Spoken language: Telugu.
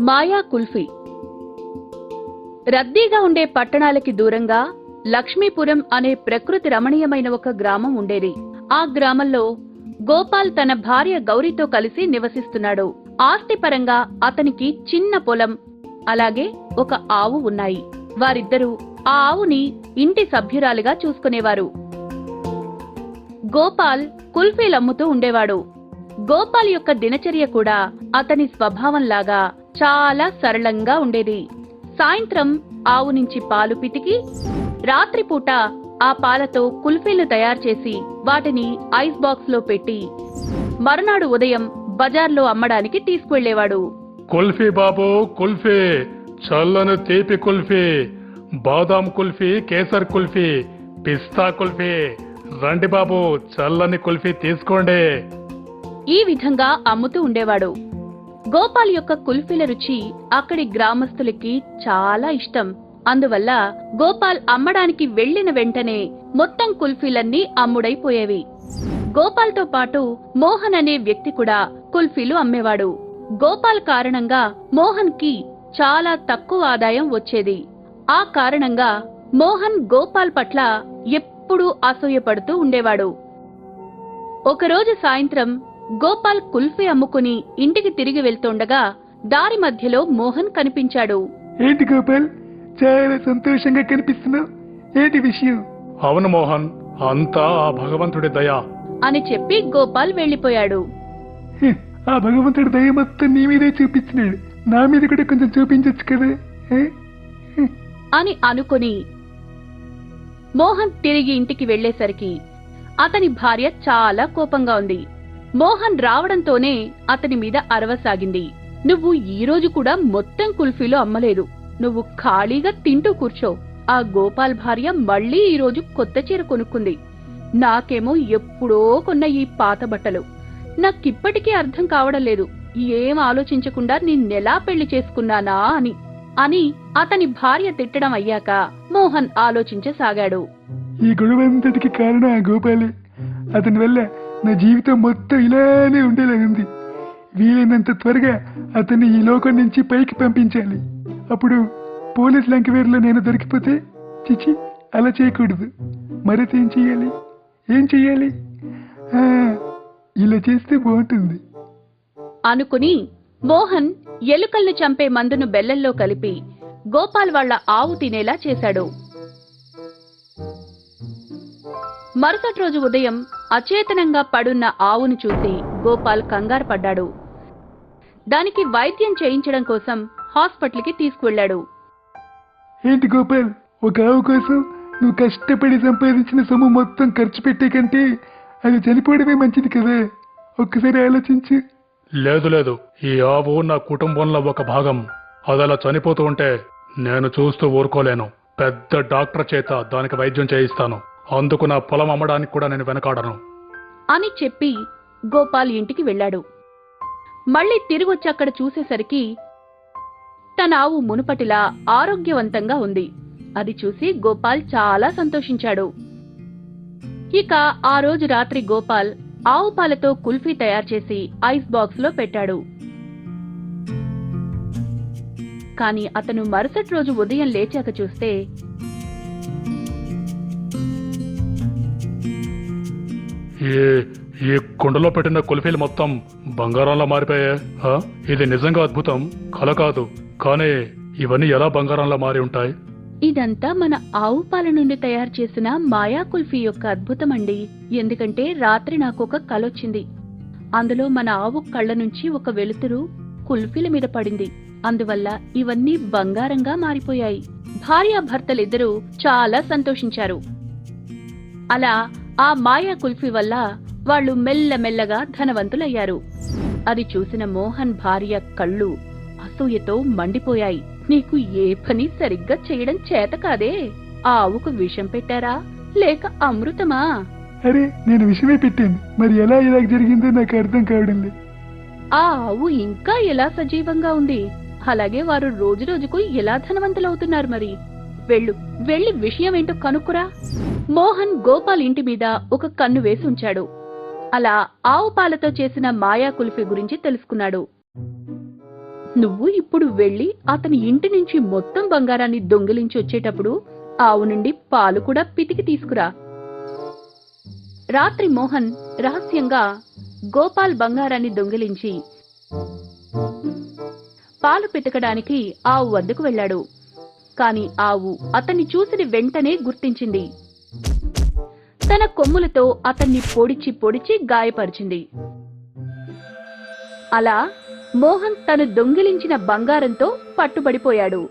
మాయా కుల్ఫీ. రద్దీగా ఉండే పట్టణాలకి దూరంగా లక్ష్మీపురం అనే ప్రకృతి రమణీయమైన ఒక గ్రామం ఉండేది. ఆ గ్రామంలో గోపాల్ తన భార్య గౌరీతో కలిసి నివసిస్తున్నాడు. ఆస్తిపరంగా అతనికి చిన్న పొలం, అలాగే ఒక ఆవు ఉన్నాయి. వారిద్దరూ ఆ ఆవుని ఇంటి సభ్యురాలిగా చూసుకునేవారు. గోపాల్ కుల్ఫీలమ్ముతూ ఉండేవాడు. గోపాల్ యొక్క దినచర్య కూడా అతని స్వభావంలాగా చాలా సరళంగా ఉండేది. సాయంత్రం ఆవు నుంచి పాలు పితికి రాత్రిపూట ఆ పాలతో కుల్ఫీలు తయారు చేసి వాటిని ఐస్ బాక్స్ లో పెట్టి మరునాడు ఉదయం బజార్లో అమ్మడానికి తీసుకువెళ్లేవాడు. కుల్ఫీ బాబు, కుల్ఫీ, చల్లని తీపి కుల్ఫీ, బాదాం కుల్ఫీ, కేసర్ కుల్ఫీ, పిస్తా కుల్ఫీ, రండి బాబు చల్లని కుల్ఫీ తీసుకోండి. ఈ విధంగా అమ్ముతూ ఉండేవాడు. గోపాల్ యొక్క కుల్ఫీల రుచి అక్కడి గ్రామస్తులకి చాలా ఇష్టం. అందువల్ల గోపాల్ అమ్మడానికి వెళ్లిన వెంటనే మొత్తం కుల్ఫీలన్నీ అమ్ముడైపోయేవి. గోపాల్ తో పాటు మోహన్ అనే వ్యక్తి కూడా కుల్ఫీలు అమ్మేవాడు. గోపాల్ కారణంగా మోహన్ కి చాలా తక్కువ ఆదాయం వచ్చేది. ఆ కారణంగా మోహన్ గోపాల్ పట్ల ఎప్పుడూ అసూయపడుతూ ఉండేవాడు. ఒకరోజు సాయంత్రం గోపాల్ కుల్ఫీ అమ్ముకుని ఇంటికి తిరిగి వెళ్తుండగా దారి మధ్యలో మోహన్ కనిపించాడు. ఏంటి గోపాల్, చాలా సంతోషంగా కనిపిస్తున్నావు, ఏంటి విషయం? అవును మోహన్, అంతా ఆ భగవంతుడి దయ అని చెప్పి గోపాల్ వెళ్లిపోయాడు. ఆ భగవంతుడి దయ మొత్తం నీ మీదే చూపించినాడు, నా మీద కూడా కొంచెం చూపించచ్చు కదా అని అనుకుని మోహన్ తిరిగి ఇంటికి వెళ్లేసరికి అతని భార్య చాలా కోపంగా ఉంది. మోహన్ రావడంతోనే అతని మీద అరవసాగింది. నువ్వు ఈ రోజు కూడా మొత్తం కుల్ఫీలు అమ్మలేదు, నువ్వు ఖాళీగా తింటూ కూర్చో. ఆ గోపాల్ భార్య మళ్లీ ఈ రోజు కొత్త చీర కొనుక్కుంది, నాకేమో ఎప్పుడో కొన్న ఈ పాత బట్టలు. నాకిప్పటికీ అర్థం కావడం లేదు, ఏం ఆలోచించకుండా నిన్నెలా పెళ్లి చేసుకున్నానా అని అతని భార్య తిట్టడం అయ్యాక మోహన్ ఆలోచించసాగాడు. ఈ గొడవంతటికి కారణం ఆ గోపాలే. అతని వల్ల నా జీవితం మొత్తం ఇలానే ఉండేలాగుంది. వీలైనంత త్వరగా అతన్ని ఈ లోకం నుంచి పైకి పంపించాలి. అప్పుడు పోలీస్ లంకవేర్లో నేను దొరికిపోతే, చిచి అలా చేయకూడదు. మరైతే ఏం చెయ్యాలి? ఇలా చేస్తే బాగుంటుంది అనుకుని మోహన్ ఎలుకల్ని చంపే మందును బెల్లంలో కలిపి గోపాల్ వాళ్ల ఆవు తినేలా చేశాడు. మరుసటి రోజు ఉదయం అచేతనంగా పడున్న ఆవును చూసి గోపాల్ కంగారు పడ్డాడు. దానికి వైద్యం చేయించడం కోసం హాస్పిటల్కి తీసుకువెళ్లాడు. ఏంటి గోపాల్, ఒక ఆవు కోసం నువ్వు కష్టపడి సంపాదించిన సొమ్ము మొత్తం ఖర్చు పెట్టే కంటే అది చనిపోవడమే మంచిది కదా, ఒక్కసారి ఆలోచించు. లేదు, ఈ ఆవు నా కుటుంబంలో ఒక భాగం. అదలా చనిపోతూ ఉంటే నేను చూస్తూ ఊరుకోలేను. పెద్ద డాక్టర్ చేత దానికి వైద్యం చేయిస్తాను. అందుకు నా పొలం అమ్మడానికి కూడా నేను వెనకాడను అని చెప్పి గోపాల్ ఇంటికి వెళ్లాడు. మళ్లీ తిరిగొచ్చి అక్కడ చూసేసరికి తన ఆవు మునుపటిలా ఆరోగ్యవంతంగా ఉంది. అది చూసి గోపాల్ చాలా సంతోషించాడు. ఇక ఆ రోజు రాత్రి గోపాల్ ఆవు పాలతో కుల్ఫీ తయారు చేసి ఐస్ బాక్స్ లో పెట్టాడు. కాని అతను మరుసటి రోజు ఉదయం లేచాక చూస్తే ఈ కుండలో పెట్టిన కుల్ఫీలు మొత్తం బంగారంలా మారిపోయా. ఇది నిజంగా అద్భుతం, కల కాదు. కానీ ఇవన్నీ ఎలా బంగారంలా మారి ఉంటాయి? ఇదంతా మన ఆవు పాల నుండి తయారు చేసిన మాయా కుల్ఫీ యొక్క అద్భుతమండి. ఎందుకంటే రాత్రి నాకొక కలొచ్చింది. అందులో మన ఆవు కళ్ళ నుంచి ఒక వెలుతురు కుల్ఫీల మీద పడింది. అందువల్ల ఇవన్నీ బంగారంగా మారిపోయాయి. భార్యాభర్తలిద్దరూ చాలా సంతోషించారు. అలా ఆ మాయా కుల్ఫీ వల్ల వాళ్లు మెల్లమెల్లగా ధనవంతులయ్యారు. అది చూసిన మోహన్ భార్య కళ్ళు అసూయతో మండిపోయాయి. నీకు ఏ పని సరిగ్గా చేయడం చేత కాదే? ఆ ఆవుకు విషం పెట్టారా లేక అమృతమా? అరే, నేను విషమే పెట్టాను, మరి ఎలా ఇలా జరిగిందో నాకు అర్థం కావడం లేదు. ఆ ఆవు ఇంకా ఎలా సజీవంగా ఉంది, అలాగే వారు రోజు రోజుకు ఎలా ధనవంతులవుతున్నారు. మరి వెళ్లి విషయం ఏంటో కనుక్కురా. మోహన్ గోపాల్ ఇంటి మీద ఒక కన్ను వేసి ఉంచాడు. అలా ఆవు పాలతో చేసిన మాయా కుల్ఫీ గురించి తెలుసుకున్నాడు. నువ్వు ఇప్పుడు వెళ్లి అతని ఇంటి నుంచి మొత్తం బంగారాన్ని దొంగిలించి వచ్చేటప్పుడు ఆవు నుండి పాలు కూడా పితికి తీసుకురా. రాత్రి మోహన్ రహస్యంగా గోపాల్ బంగారాన్ని దొంగిలించి పాలు పితకడానికి ఆవు వద్దకు వెళ్లాడు. కాని ఆవు అతన్ని చూసిన వెంటనే గుర్తించింది. తన కొమ్ములతో అతన్ని పొడిచి పొడిచి గాయపరిచింది. అలా మోహన్ తను దొంగిలించిన బంగారంతో పట్టుబడిపోయాడు.